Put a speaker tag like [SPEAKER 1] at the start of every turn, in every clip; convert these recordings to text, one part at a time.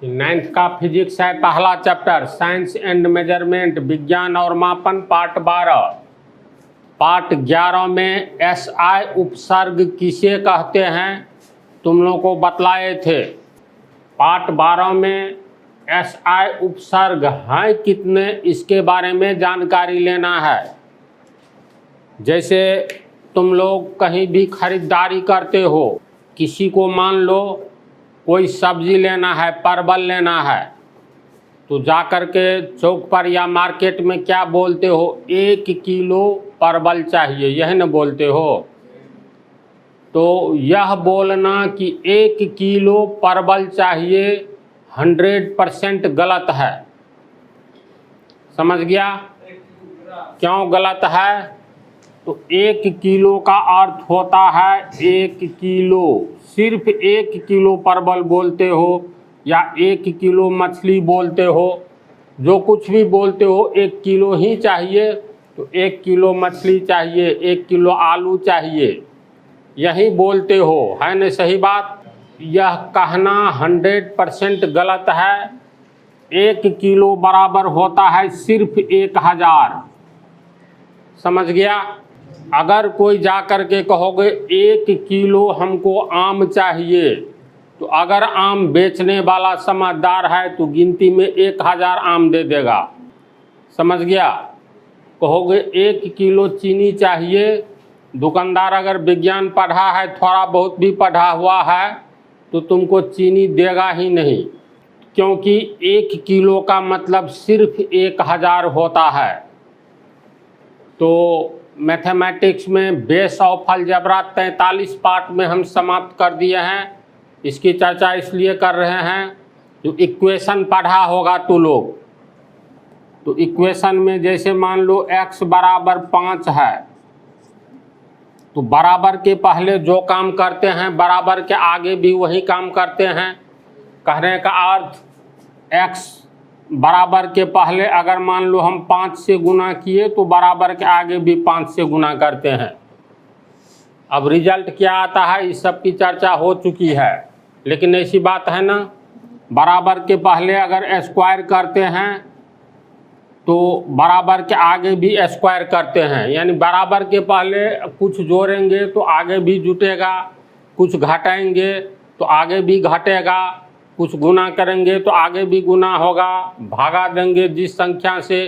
[SPEAKER 1] 9th का physics है, पहला चैप्टर साइंस एंड मेजरमेंट, विज्ञान और मापन, पार्ट 12। पार्ट 11 में SI उपसर्ग किसे कहते हैं तुम लोगों को बतलाए थे। पार्ट 12 में SI उपसर्ग हैं कितने, इसके बारे में जानकारी लेना है। जैसे तुम लोग कहीं भी खरीदारी करते हो, किसी को मान लो कोई सब्जी लेना है, परवल लेना है, तो जा कर के चौक पर या मार्केट में क्या बोलते हो, 1 किलो परवल चाहिए, यही न बोलते हो। तो यह बोलना कि 1 किलो परवल चाहिए 100% गलत है। समझ गया क्यों गलत है? तो 1 किलो का अर्थ होता है 1 किलो, सिर्फ 1 किलो परवल बोलते हो या 1 किलो मछली बोलते हो, जो कुछ भी बोलते हो 1 किलो ही चाहिए। तो 1 किलो मछली चाहिए, 1 किलो आलू चाहिए, यही बोलते हो, है न सही बात? यह कहना 100% गलत है। 1 किलो बराबर होता है सिर्फ 1000। समझ गया? अगर कोई जा कर के कहोगे 1 किलो हमको आम चाहिए, तो अगर आम बेचने वाला समझदार है तो गिनती में 1000 आम दे देगा। समझ गया? कहोगे 1 किलो चीनी चाहिए, दुकानदार अगर विज्ञान पढ़ा है, थोड़ा बहुत भी पढ़ा हुआ है, तो तुमको चीनी देगा ही नहीं, क्योंकि 1 किलो का मतलब सिर्फ 1000 होता है। तो मैथमेटिक्स में बेस ऑफ अलजेब्रा 43 पार्ट में हम समाप्त कर दिए हैं। इसकी चर्चा इसलिए कर रहे हैं, जो इक्वेशन पढ़ा होगा तो लोग, तो इक्वेशन में जैसे मान लो x बराबर 5 है, तो बराबर के पहले जो काम करते हैं बराबर के आगे भी वही काम करते हैं। कहने का अर्थ x बराबर के पहले अगर मान लो हम 5 से गुना किए तो बराबर के आगे भी 5 से गुना करते हैं। अब रिजल्ट क्या आता है इस सब की चर्चा हो चुकी है, लेकिन ऐसी बात है ना, बराबर के पहले अगर स्क्वायर करते हैं तो बराबर के आगे भी स्क्वायर करते हैं, यानी बराबर के पहले कुछ जोड़ेंगे तो आगे भी जुटेगा, कुछ घटाएंगे तो आगे भी घटेगा, कुछ गुना करेंगे तो आगे भी गुना होगा, भागा देंगे जिस संख्या से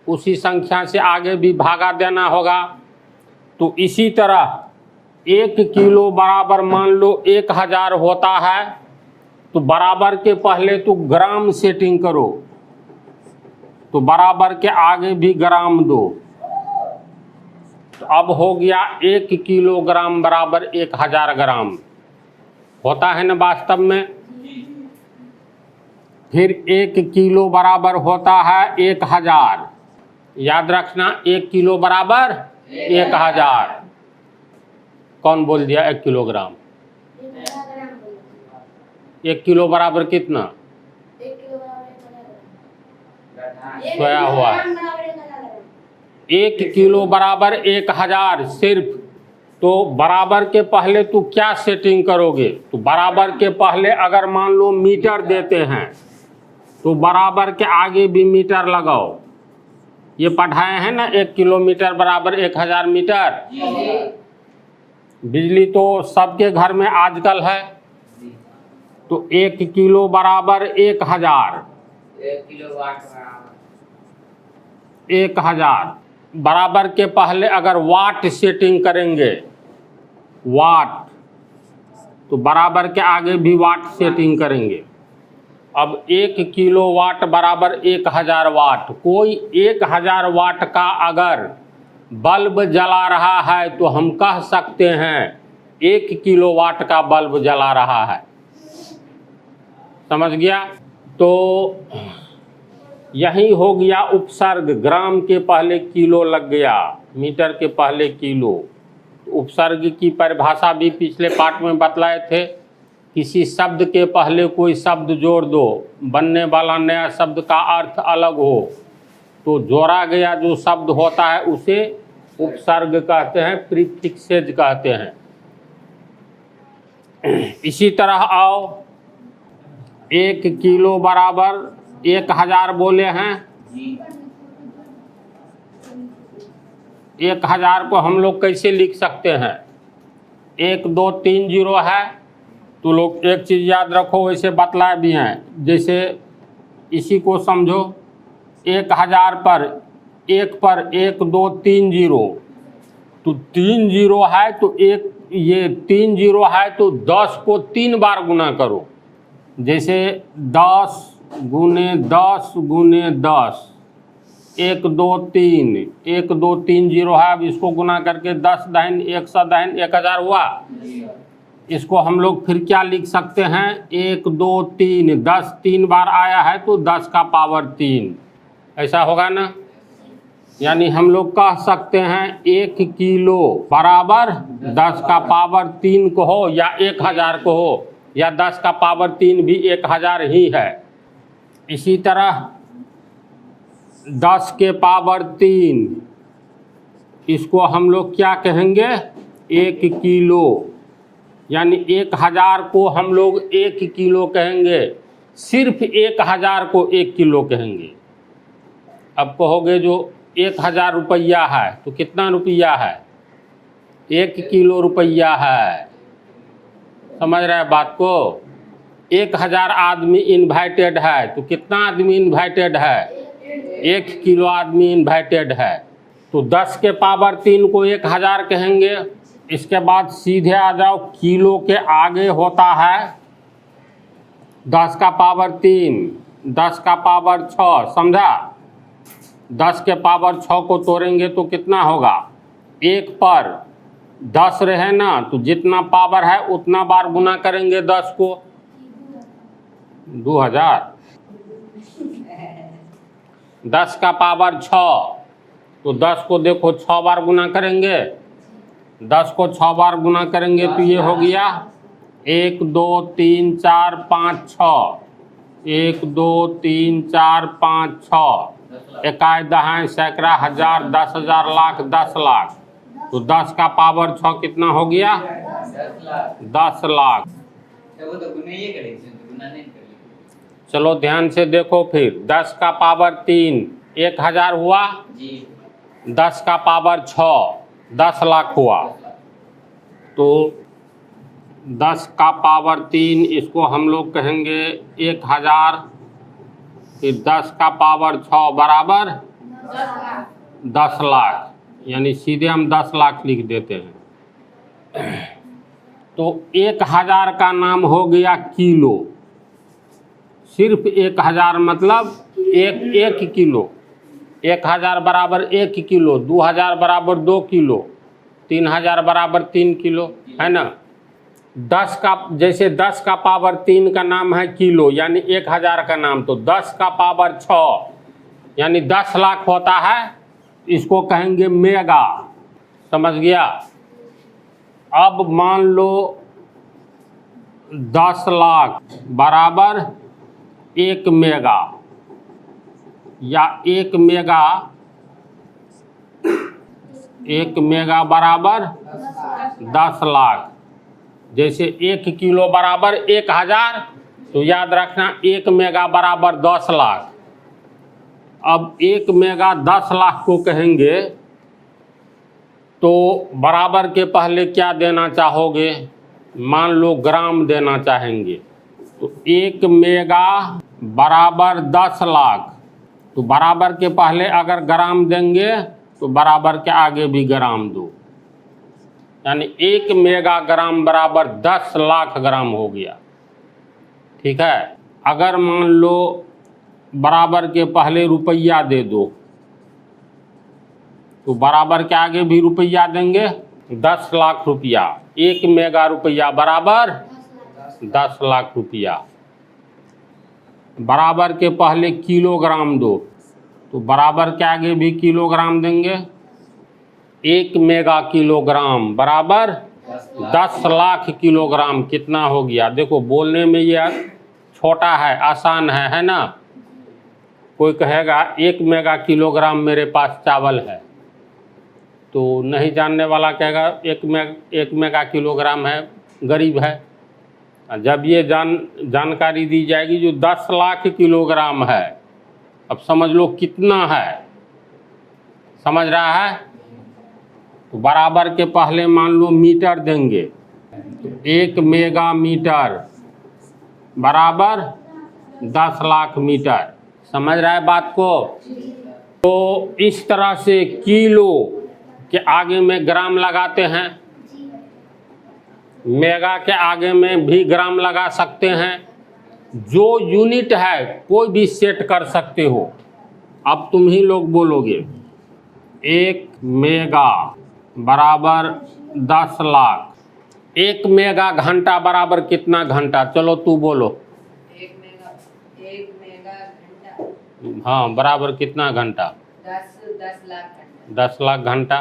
[SPEAKER 1] उसी संख्या से आगे भी भागा देना होगा। तो इसी तरह 1 किलो बराबर मान लो 1000 होता है, तो बराबर के पहले तो ग्राम सेटिंग करो, तो बराबर के आगे भी ग्राम दो, तो अब हो गया 1 किलोग्राम बराबर 1000 ग्राम होता है ना वास्तव में। फिर 1 किलो बराबर होता है 1000, याद रखना 1 किलो बराबर 1000। कौन बोल दिया 1 किलोग्राम? 1 किलो बराबर कितना सोया हुआ है? 1 किलो बराबर 1000 सिर्फ। तो बराबर के पहले तो क्या सेटिंग करोगे? तो बराबर के पहले अगर मान लो मीटर देते हैं तो बराबर के आगे भी मीटर लगाओ। ये पढ़ाए हैं ना, 1 किलोमीटर बराबर 1000 मीटर। बिजली तो सबके घर में आजकल है, तो 1 किलो बराबर 1000, 1000 बराबर के पहले अगर वाट सेटिंग करेंगे, वाट, तो बराबर के आगे भी वाट सेटिंग करेंगे। अब 1 किलो वाट बराबर 1000 वाट। कोई 1000 वाट का अगर बल्ब जला रहा है तो हम कह सकते हैं 1 किलो वाट का बल्ब जला रहा है। समझ गया? तो यही हो गया उपसर्ग। ग्राम के पहले किलो लग गया, मीटर के पहले किलो। उपसर्ग की परिभाषा भी पिछले पार्ट में बतलाए थे। किसी शब्द के पहले कोई शब्द जोड़ दो, बनने वाला नया शब्द का अर्थ अलग हो, तो जोड़ा गया जो शब्द होता है उसे उपसर्ग कहते हैं, प्रीफिक्सेज कहते हैं। इसी तरह आओ 1 किलो बराबर 1000 बोले हैं। 1000 को हम लोग कैसे लिख सकते हैं? 1 2 3 0 है, तो लोग एक चीज़ याद रखो, वैसे बतलाए भी हैं। जैसे इसी को समझो, 1000 पर 1 पर 1 2 3 0, तो 3 0 है तो एक ये 3 0 है तो 10 को 3 बार गुना करो। जैसे 10 गुने 10 गुने 10, 1 2 3, 1 2 3 0 है। अब इसको गुना करके 10 दाहिन 1 सदाहिन 1000 हुआ। इसको हम लोग फिर क्या लिख सकते हैं? 1 2 3, 10 3 बार आया है तो 10 का पावर 3, ऐसा होगा ना। यानी हम लोग कह सकते हैं 1 किलो बराबर 10 का पावर 3 को हो या 1000 को हो, या 10 का पावर 3 भी 1000 ही है। इसी तरह 10 के पावर 3, इसको हम लोग क्या कहेंगे? 1 किलो। यानी 1000 को हम लोग 1 किलो कहेंगे, सिर्फ 1000 को 1 किलो कहेंगे। अब कहोगे जो 1000 रुपया है तो कितना रुपया है? 1 किलो रुपया है। समझ रहे हैं बात को? 1000 आदमी इनवाइटेड है तो कितना आदमी इनवाइटेड है? 1 किलो आदमी इनवाइटेड है। तो 10 के पावर 3 को 1000 कहेंगे। इसके बाद सीधे आ जाओ, किलो के आगे होता है 10 का पावर 3, 10 का पावर 6, समझा? 10 के पावर 6 को तोड़ेंगे तो कितना होगा? 1 पर 10 रहे ना, तो जितना पावर है उतना बार गुना करेंगे 10 को, 2000। 10 का पावर 6, तो 10 को देखो 6 बार गुना करेंगे, 10 को 6 बार गुना करेंगे तो ये हो गया 1 2 3 4 5 6, 1 2 3 4 5 6, इकाई दहाई सैकड़ा हजार 10,000 लाख 10 लाख। तो 10 का पावर 6 कितना हो गया? 10 लाख। चलो ध्यान से देखो फिर, 10 का पावर 3 1000 हुआ, 10 का पावर 6 10 लाख हुआ। तो 10 का पावर 3 इसको हम लोग कहेंगे 1000, फिर 10 का पावर 6 बराबर 10 लाख, यानी सीधे हम 10 लाख लिख देते हैं। तो 1000 का नाम हो गया किलो। सिर्फ 1000 मतलब एक किलो। 1000 बराबर 1 किलो, 2000 बराबर 2 किलो, 3000 बराबर 3 किलो, है ना। 10 का, जैसे 10 का पावर 3 का नाम है किलो, यानी 1000 का नाम, तो 10 का पावर 6 यानी 10 लाख होता है, इसको कहेंगे मेगा। समझ गया? अब मान लो 10 लाख बराबर 1 मेगा, या 1 मेगा बराबर 10 लाख। जैसे 1 किलो बराबर 1000, तो याद रखना 1 मेगा बराबर 10 लाख। अब 1 मेगा 10 लाख को कहेंगे तो बराबर के पहले क्या देना चाहोगे? मान लो ग्राम देना चाहेंगे, तो 1 मेगा बराबर 10 लाख, तो बराबर के पहले अगर ग्राम देंगे तो बराबर के आगे भी ग्राम दो, यानी 1 मेगा ग्राम बराबर 10 लाख ग्राम हो गया। ठीक है। अगर मान लो बराबर के पहले रुपया दे दो, तो बराबर के आगे भी रुपया देंगे, 10 लाख रुपया। 1 मेगा रुपया बराबर 10 लाख रुपया। बराबर के पहले किलोग्राम दो, तो बराबर के आगे भी किलोग्राम देंगे। 1 मेगा किलोग्राम बराबर 10 लाख किलोग्राम। कितना हो गया? देखो बोलने में ये छोटा है, आसान है ना। कोई कहेगा 1 मेगा किलोग्राम मेरे पास चावल है, तो नहीं जानने वाला कहेगा 1 मेगा किलोग्राम है, गरीब है जब ये जानकारी दी जाएगी जो 10 लाख किलोग्राम है, अब समझ लो कितना है, समझ रहा है। तो बराबर के पहले मान लो मीटर देंगे, तो 1 मेगा मीटर बराबर 10 लाख मीटर, समझ रहा है बात को। तो इस तरह से किलो के आगे में ग्राम लगाते हैं, मेगा के आगे में भी ग्राम लगा सकते हैं, जो यूनिट है कोई भी सेट कर सकते हो। अब तुम ही लोग बोलोगे 1 मेगा बराबर 10 लाख, 1 मेगा घंटा बराबर कितना घंटा, चलो तू बोलो।
[SPEAKER 2] 1 मेगा घंटा,
[SPEAKER 1] हाँ बराबर कितना घंटा,
[SPEAKER 2] 10 लाख घंटा।
[SPEAKER 1] 10 लाख घंटा।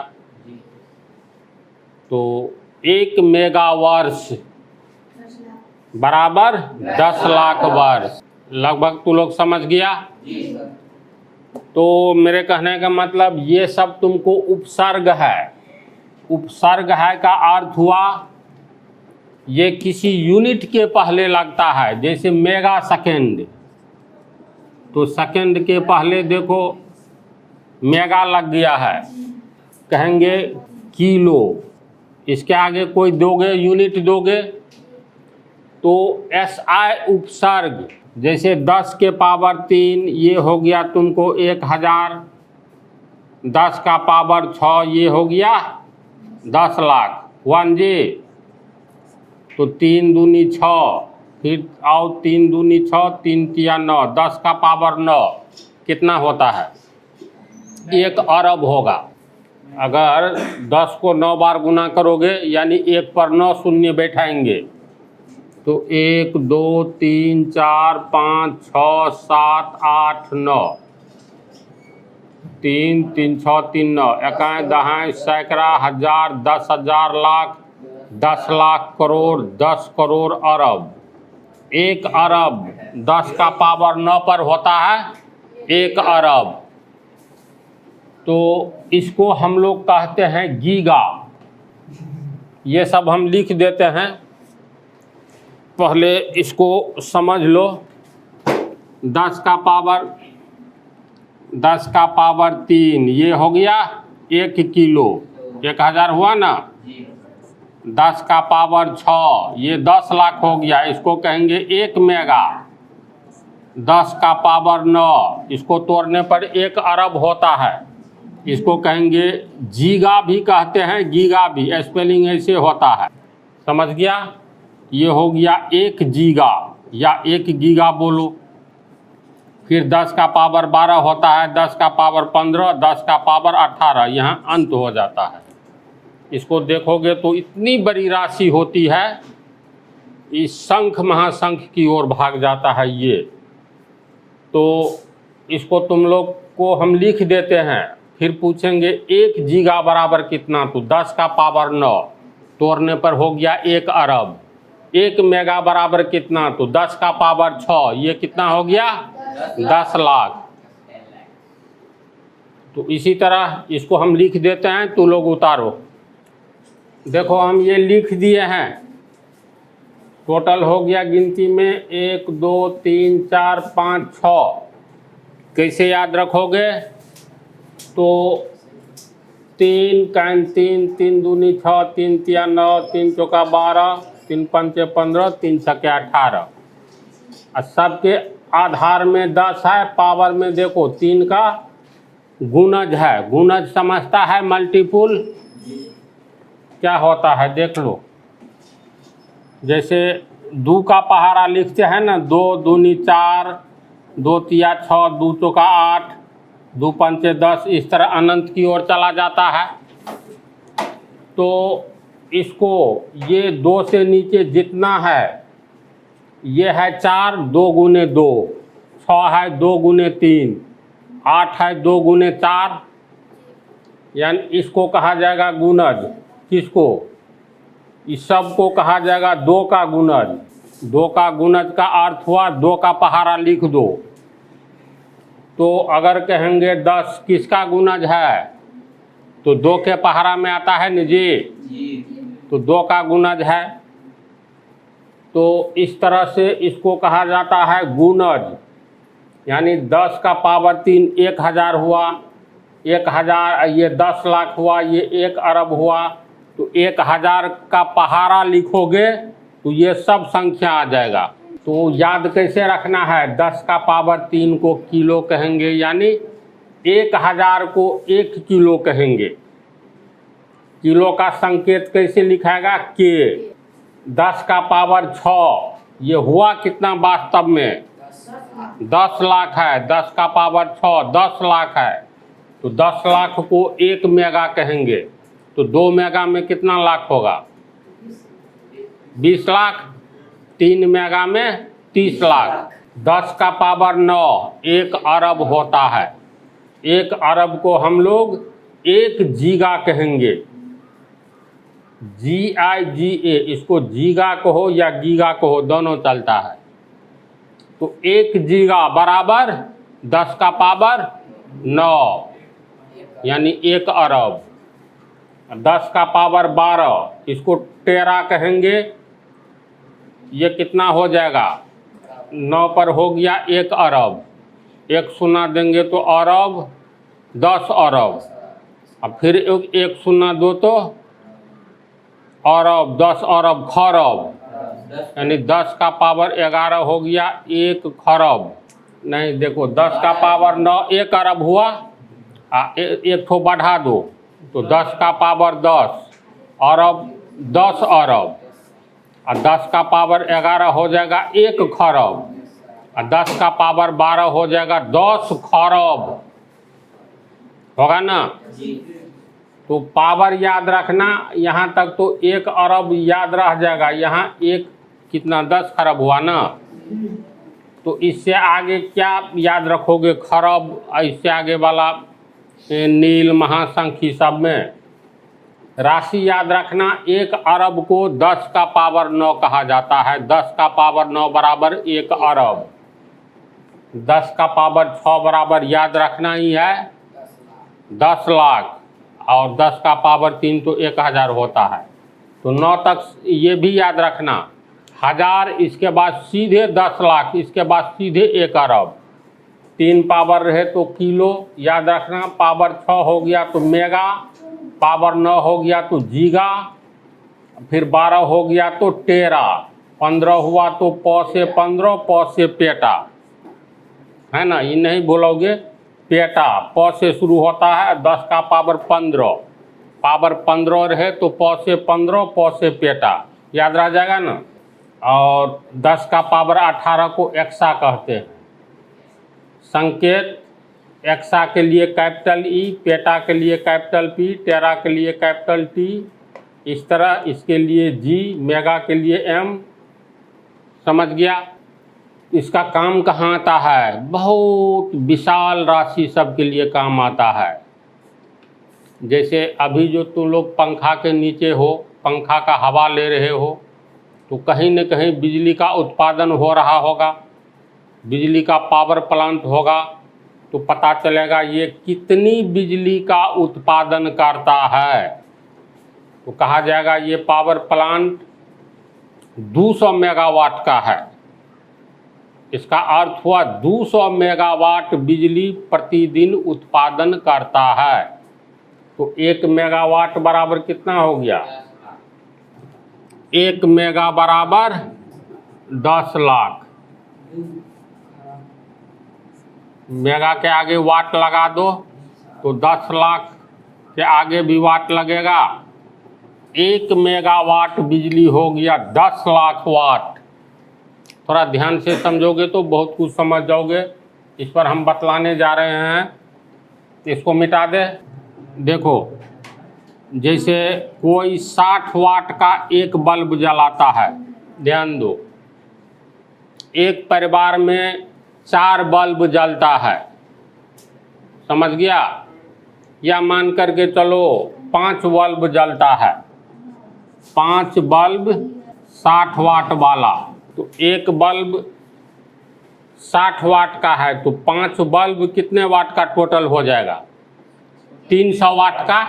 [SPEAKER 1] तो 1 मेगा वर्ष बराबर 10 लाख वर्ष, लगभग तू लोग समझ गया। तो मेरे कहने का मतलब ये सब तुमको उपसर्ग है, उपसर्ग है का अर्थ हुआ ये किसी यूनिट के पहले लगता है, जैसे मेगा सेकेंड, तो सेकेंड के पहले देखो मेगा लग गया है, कहेंगे किलो, इसके आगे कोई दोगे यूनिट दोगे तो SI उपसर्ग, जैसे 10 के पावर 3 ये हो गया तुमको 1000, 10 का पावर 6 ये हो गया 10 लाख, 1 जी, तो 3 दूनी 6, फिर आओ 3 दूनी 6, 3 तिया 9, 10 का पावर 9 कितना होता है, 1 अरब होगा। अगर 10 को 9 बार गुना करोगे यानी 1 पर 9 शून्य बैठाएंगे, तो 1 2 3 4 5 6 7 8 9, 3 3 6 3 9, इकाई दहाई सैकड़ा हजार 10,000 लाख 10 लाख करोड़ 10 करोड़ अरब, 1 अरब 10 का पावर 9 पर होता है 1 अरब। तो इसको हम लोग कहते हैं गीगा। ये सब हम लिख देते हैं, पहले इसको समझ लो। 10 का पावर 3 ये हो गया 1 किलो, 1000 हुआ ना। 10 का पावर 6 ये 10 लाख हो गया, इसको कहेंगे 1 मेगा। 10 का पावर 9 इसको तोड़ने पर 1 अरब होता है, इसको कहेंगे जीगा भी कहते हैं, गीगा भी, स्पेलिंग ऐसे होता है, समझ गया। ये हो गया 1 गीगा या 1 गीगा बोलो। फिर 10 का पावर 12 होता है, 10 का पावर 15, 10 का पावर 18, यहाँ अंत हो जाता है। इसको देखोगे तो इतनी बड़ी राशि होती है, इस शंख महाशंख की ओर भाग जाता है ये। तो इसको तुम लोग को हम लिख देते हैं, फिर पूछेंगे 1 गीगा बराबर कितना, तो 10 का पावर 9 तोड़ने पर हो गया 1 अरब। 1 मेगा बराबर कितना, तो 10 का पावर 6 ये कितना हो गया 10 लाख। तो इसी तरह इसको हम लिख देते हैं, तो लोग उतारो। देखो हम ये लिख दिए हैं, टोटल हो गया गिनती में 1 2 3 4 5 6। कैसे याद रखोगे, तो 3 कैन 3, 3 दूनी 6, 3 तिया 9, 3 चौका 12, 3 पंचे 15, 3 छक्के 18। और सबके आधार में 10 है, पावर में देखो 3 का गुणज है। गुणज समझता है मल्टीपुल क्या होता है, देख लो। जैसे 2 का पहाड़ा लिखते हैं ना, 2 दूनी 4, 2 तिया 6, 2 चौका 8, 2 पंचे 10, इस तरह अनंत की ओर चला जाता है। तो इसको ये 2 से नीचे जितना है ये है 4, 2 गुने 2, 6 है 2 गुने 3, 8 है 2 गुने 4, यानी इसको कहा जाएगा गुणज। किसको, इस सब को कहा जाएगा 2 का गुणज। 2 का गुणज का अर्थ हुआ 2 का पहाड़ा लिख दो। तो अगर कहेंगे 10 किसका गुणज है, तो 2 के पहाड़ा में आता है न जी, तो 2 का गुणज है। तो इस तरह से इसको कहा जाता है गुणज, यानी 10 का पावर 3 1000 हुआ, 1000 ये 10 लाख हुआ, ये 1 अरब हुआ। तो 1000 का पहाड़ा लिखोगे तो ये सब संख्या आ जाएगा। तो याद कैसे रखना है, 10 का पावर 3 को किलो कहेंगे, यानी 1000 को 1 किलो कहेंगे। किलो का संकेत कैसे लिखाएगा, के। 10 का पावर 6 ये हुआ कितना वास्तव में, 10 लाख है। 10 का पावर 6 10 लाख है, तो 10 लाख को 1 मेगा कहेंगे। तो 2 मेगा में कितना लाख होगा, 20 लाख। 3 मेगा में 30 लाख। 10 का पावर 9 1 अरब होता है। 1 अरब को हम लोग 1 गीगा कहेंगे, GIGA। इसको गीगा कहो या गीगा कहो, दोनों चलता है। तो 1 गीगा बराबर 10 का पावर 9 यानी 1 अरब। 10 का पावर 12 इसको टेरा कहेंगे, ये कितना हो जाएगा, 9 पर हो गया 1 अरब। 1 शून्य देंगे तो अरब, 10 अरब। अब फिर 1 शून्य दो तो अरब, 10 अरब खरब, यानी 10 का पावर 11 हो गया 1 खरब। नहीं देखो, 10 का पावर 9 1 अरब हुआ, एक ठो बढ़ा दो तो 10 का पावर 10 अरब, 10 अरब। और 10 का पावर 11 हो जाएगा 1 खरब, और 10 का पावर 12 हो जाएगा 10 खरब। होगा ना। तो पावर याद रखना, यहाँ तक तो 1 अरब याद रह जाएगा। यहाँ 1 कितना 10 खरब हुआ ना। तो इससे आगे क्या याद रखोगे, खरब। इससे आगे वाला नील महासंख्य सब में राशि याद रखना। 1 अरब को 10 का पावर 9 कहा जाता है। 10 का पावर 9 बराबर 1 अरब। 10 का पावर 6 बराबर याद रखना ही है 10 लाख, और 10 का पावर 3 तो 1000 होता है। तो 9 तक ये भी याद रखना, 1000, इसके बाद सीधे 10 लाख, इसके बाद सीधे 1 अरब। 3 पावर रहे तो किलो याद रखना, पावर 6 हो गया तो मेगा, पावर 9 हो गया तो गीगा, फिर 12 हो गया तो टेरा, 15 हुआ तो पौ से 15, पौ से पेटा, है ना। ये नहीं बोलोगे पेटा, पौ से शुरू होता है। 10 का पावर 15, पावर 15 रहे तो पौ से 15, पौ से पेटा, याद रह जाएगा ना। और 10 का पावर 18 को एक्सा कहते हैं। संकेत एक्सा के लिए कैपिटल ई, पेटा के लिए कैपिटल पी, टेरा के लिए कैपिटल टी, इस तरह इसके लिए जी, मेगा के लिए एम। समझ गया। इसका काम कहाँ आता है, बहुत विशाल राशि सब के लिए काम आता है। जैसे अभी जो तुम लोग पंखा के नीचे हो, पंखा का हवा ले रहे हो, तो कहीं न कहीं बिजली का उत्पादन हो रहा होगा, बिजली का पावर प्लांट होगा, तो पता चलेगा ये कितनी बिजली का उत्पादन करता है। तो कहा जाएगा ये पावर प्लांट 200 मेगावाट का है। इसका अर्थ हुआ 200 मेगावाट बिजली प्रतिदिन उत्पादन करता है। तो 1 मेगावाट बराबर कितना हो गया, 1 मेगा बराबर 10 लाख। मेगा के आगे वाट लगा दो तो 10 लाख के आगे भी वाट लगेगा। 1 मेगावाट बिजली हो गया 10 लाख वाट। थोड़ा ध्यान से समझोगे तो बहुत कुछ समझ जाओगे। इस पर हम बतलाने जा रहे हैं, इसको मिटा दे। देखो, जैसे कोई 60 वाट का एक बल्ब जलाता है, ध्यान दो। एक परिवार में 4 बल्ब जलता है, समझ गया। या मान करके चलो 5 बल्ब जलता है, 5 बल्ब 60 वाट वाला। तो एक बल्ब 60 वाट का है, तो 5 बल्ब कितने वाट का टोटल हो जाएगा, 300 वाट का।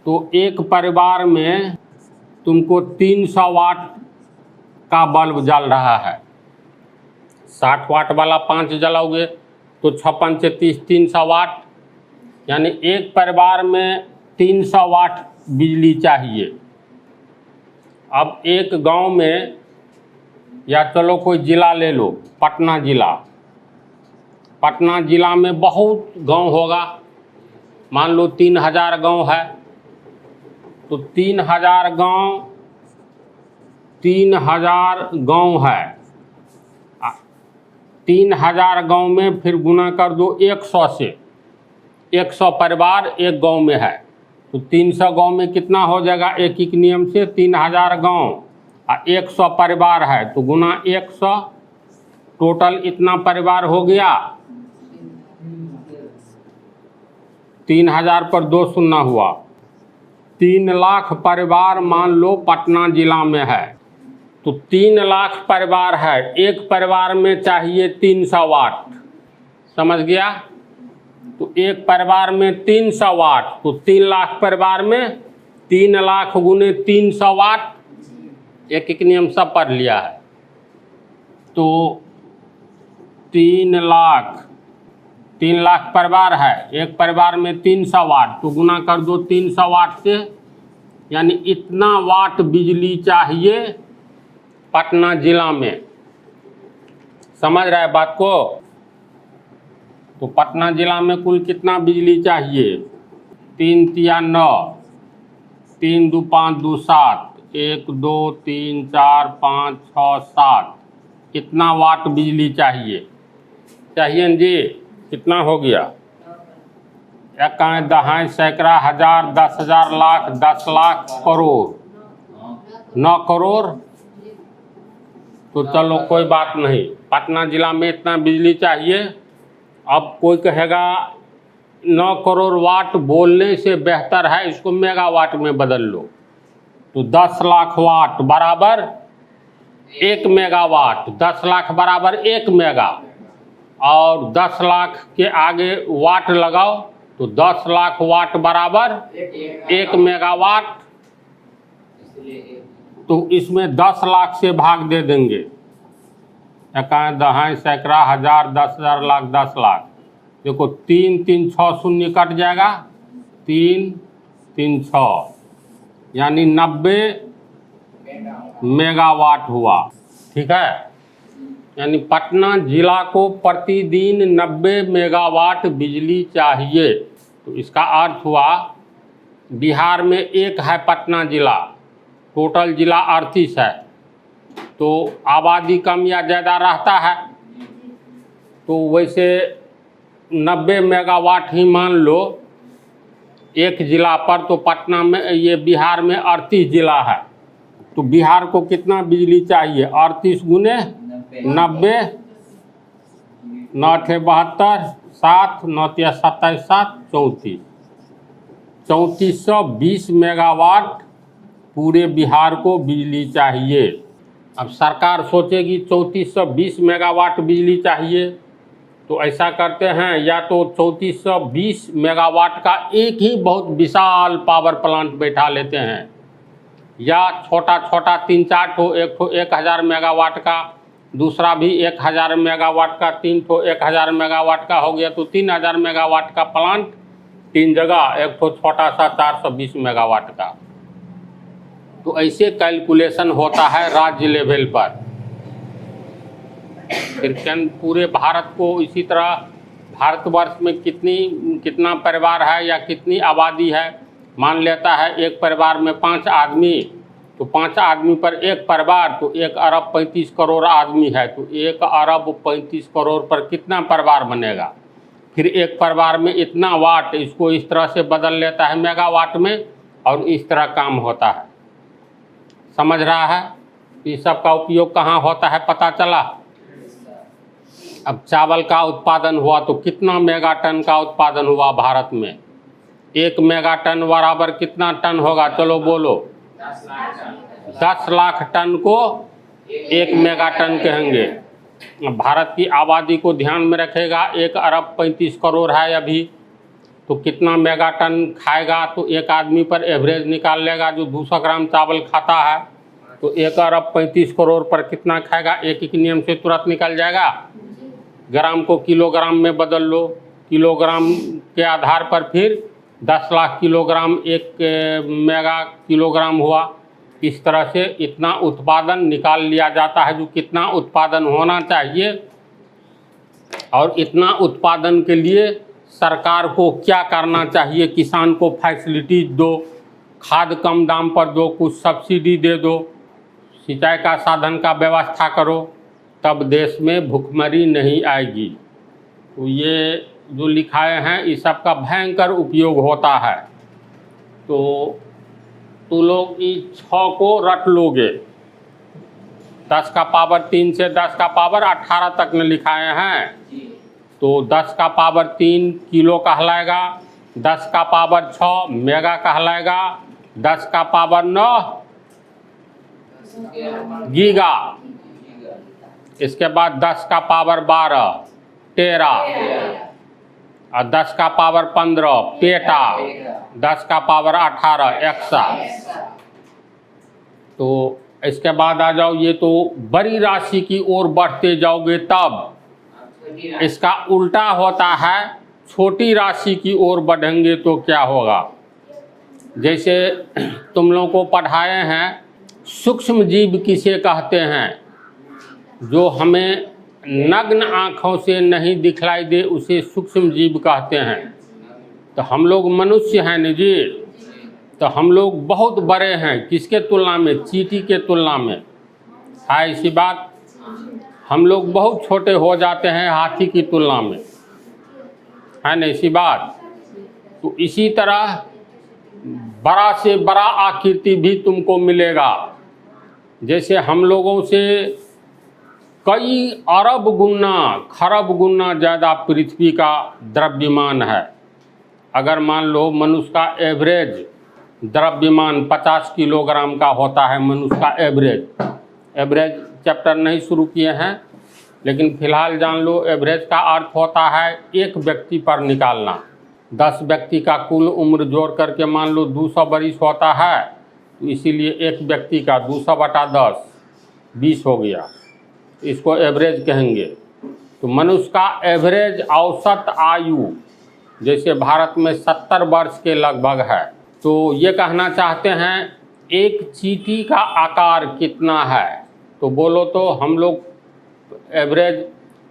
[SPEAKER 1] तो एक परिवार में तुमको 300 वाट का बल्ब जल रहा है। 60 वाट वाला 5 जलाओगे तो 56 से 30 300 वाट, यानी एक परिवार में 300 वाट बिजली चाहिए। अब एक गांव में, या चलो कोई ज़िला ले लो, पटना ज़िला। पटना ज़िला में बहुत गांव होगा, मान लो 3000 गांव है, तो 3000 गांव है। 3000 गांव में फिर गुना कर दो 100 से, 100 परिवार एक गांव में है, तो 300 गांव में कितना हो जाएगा एक नियम से 3000 गांव और 100 परिवार है, तो गुना 100, टोटल इतना परिवार हो गया। 3000 पर 2 शून्य हुआ, 3 लाख परिवार मान लो पटना जिला में है, तो 3 लाख परिवार है, एक परिवार में चाहिए 300 वाट, समझ गया। तो एक परिवार में 300 वाट, तो 3 लाख परिवार में 3 लाख गुने 300 वाट, एक नियम सब पढ़ लिया है। तो 3 लाख परिवार है, एक परिवार में 300 वाट, तो गुना कर दो 300 वाट से, यानी इतना वाट बिजली चाहिए पटना जिला में। समझ रहा है बात को। तो पटना जिला में कुल कितना बिजली चाहिए, 3 तिया 9, 3 दू 5 दू 7, 1 2 3 4 5 6 7, कितना वाट बिजली चाहिए न जी। कितना हो गया, इकाई दहाई सैकड़ा हजार 10,000 लाख 10 लाख करोड़ 9 करोड़। तो चलो कोई बात नहीं, पटना जिला में इतना बिजली चाहिए। अब कोई कहेगा 9 करोड़ वाट बोलने से बेहतर है इसको मेगावाट में बदल लो, तो 10 लाख वाट बराबर 1 मेगावाट, 10 लाख बराबर 1 मेगा, और 10 लाख के आगे वाट लगाओ तो 10 लाख वाट बराबर 1 मेगावाट। तो इसमें 10 लाख से भाग दे देंगे, इकाई दहाई सैकड़ा हजार 10,000 लाख 10 लाख। देखो 3 3 6 शून्य कट जाएगा, 3 3 6, यानी 90 मेगावाट हुआ। ठीक है, यानी पटना जिला को प्रतिदिन 90 मेगावाट बिजली चाहिए। तो इसका अर्थ हुआ बिहार में एक है पटना जिला, टोटल जिला 38 है, तो आबादी कम या ज़्यादा रहता है, तो वैसे 90 मेगावाट ही मान लो एक ज़िला पर। तो पटना में, ये बिहार में 38 ज़िला है, तो बिहार को कितना बिजली चाहिए, 38 गुने 90, 9 थे 72, 7 9 तिया 27 7 34, 3420 मेगावाट पूरे बिहार को बिजली चाहिए। अब सरकार सोचेगी 3420 मेगावाट बिजली चाहिए, तो ऐसा करते हैं, या तो 3420 मेगावाट का एक ही बहुत विशाल पावर प्लांट बैठा लेते हैं, या छोटा छोटा 3-4 ठो, एक ठो 1000 मेगावाट का, दूसरा भी 1000 मेगावाट का, 3 ठो 1000 मेगावाट का हो गया, तो 3000 मेगावाट का प्लांट 3 जगह, एक ठो छोटा सा 420 मेगावाट का। तो ऐसे कैलकुलेशन होता है राज्य लेवल पर। फिर पूरे भारत को इसी तरह, भारतवर्ष में कितना परिवार है या कितनी आबादी है, मान लेता है एक परिवार में 5 आदमी, तो 5 आदमी पर एक परिवार, तो 1 अरब 35 करोड़ आदमी है, तो 1 अरब 35 करोड़ पर कितना परिवार बनेगा। फिर एक परिवार में इतना वाट, इसको इस तरह से बदल लेता है मेगावाट में, और इस तरह काम होता है। समझ रहा है। इस सब का उपयोग कहाँ होता है पता चला। अब चावल का उत्पादन हुआ तो कितना मेगाटन का उत्पादन हुआ भारत में, 1 मेगाटन बराबर कितना टन होगा, चलो बोलो। 10 लाख टन को 1 मेगाटन कहेंगे। भारत की आबादी को ध्यान में रखेगा, 1 अरब 35 करोड़ है अभी, तो कितना मेगाटन खाएगा, तो एक आदमी पर एवरेज निकाल लेगा जो 200 ग्राम चावल खाता है, तो 1,35 करोड़ पर कितना खाएगा? एक ही नियम से तुरंत निकल जाएगा। ग्राम को किलोग्राम में बदल लो, किलोग्राम के आधार पर फिर 10 लाख किलोग्राम एक मेगा किलोग्राम हुआ। इस तरह से इतना उत्पादन निकाल लिया जाता है, जो कितना उत्पादन होना चाहिए और इतना उत्पादन के लिए सरकार को क्या करना चाहिए। किसान को फैसिलिटीज दो, खाद कम दाम पर दो, कुछ सब्सिडी दे दो, सिंचाई का साधन का व्यवस्था करो, तब देश में भुखमरी नहीं आएगी। तो ये जो लिखाए हैं इस सब का भयंकर उपयोग होता है। तो लोग इस 6 को रट लोगे। 10 का पावर 3 से 10 का पावर 18 तक में लिखाए हैं। तो 10 का पावर 3 किलो कहलाएगा, 10 का पावर 6 मेगा कहलाएगा, 10 का पावर 9 गीगा, इसके बाद 10 का पावर 12 टेरा, और 10 का पावर 15 पेटा, 10 का पावर 18 एक्सा। तो इसके बाद आ जाओ, ये तो बड़ी राशि की ओर बढ़ते जाओगे तब। इसका उल्टा होता है, छोटी राशि की ओर बढ़ेंगे तो क्या होगा। जैसे तुम लोगों को पढ़ाए हैं सूक्ष्म जीव किसे कहते हैं, जो हमें नग्न आँखों से नहीं दिखलाई दे उसे सूक्ष्म जीव कहते हैं। तो हम लोग मनुष्य हैं न जी, तो हम लोग बहुत बड़े हैं किसके तुलना में? चींटी के तुलना में। है इसी बात। हम लोग बहुत छोटे हो जाते हैं हाथी की तुलना में, है न इसी बात। तो इसी तरह बड़ा से बड़ा आकृति भी तुमको मिलेगा। जैसे हम लोगों से कई अरब गुना खरब गुना ज़्यादा पृथ्वी का द्रव्यमान है। अगर मान लो मनुष्य का एवरेज द्रव्यमान 50 किलोग्राम का होता है, मनुष्य का एवरेज चैप्टर नहीं शुरू किए हैं, लेकिन फिलहाल जान लो एवरेज का अर्थ होता है एक व्यक्ति पर निकालना। 10 व्यक्ति का कुल उम्र जोड़ करके मान लो 200 बरिस होता है, तो इसीलिए एक व्यक्ति का 200/10 20 हो गया, इसको एवरेज कहेंगे। तो मनुष्य का एवरेज औसत आयु जैसे भारत में 70 वर्ष के लगभग है। तो ये कहना चाहते हैं एक चींटी का आकार कितना है, तो बोलो तो हम लोग एवरेज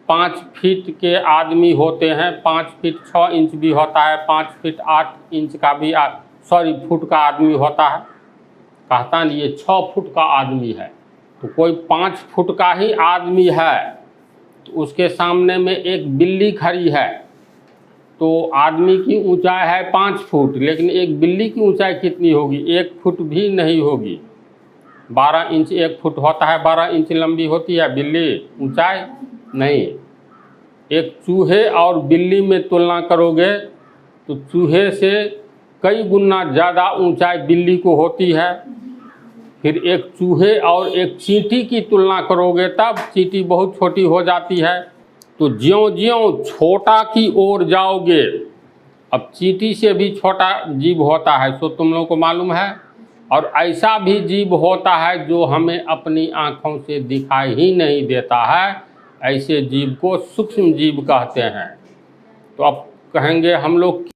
[SPEAKER 1] 5 फीट के आदमी होते हैं, 5 फीट 6 इंच भी होता है, 5 फीट 8 इंच का भी फुट का आदमी होता है। कहता नहीं ये 6 फुट का आदमी है। तो कोई 5 फुट का ही आदमी है, तो उसके सामने में एक बिल्ली खड़ी है, तो आदमी की ऊंचाई है 5 फुट, लेकिन एक बिल्ली की ऊंचाई कितनी होगी? 1 फुट भी नहीं होगी। 12 इंच 1 फुट होता है, 12 इंच लंबी होती है बिल्ली ऊंचाई नहीं। एक चूहे और बिल्ली में तुलना करोगे तो चूहे से कई गुना ज़्यादा ऊंचाई बिल्ली को होती है। फिर एक चूहे और एक चींटी की तुलना करोगे तब चींटी बहुत छोटी हो जाती है। तो ज्यों-ज्यों छोटा की ओर जाओगे, अब चींटी से भी छोटा जीव होता है, तो तुम लोगों को मालूम है। और ऐसा भी जीव होता है जो हमें अपनी आँखों से दिखाई ही नहीं देता है, ऐसे जीव को सूक्ष्म जीव कहते हैं। तो अब कहेंगे हम लोग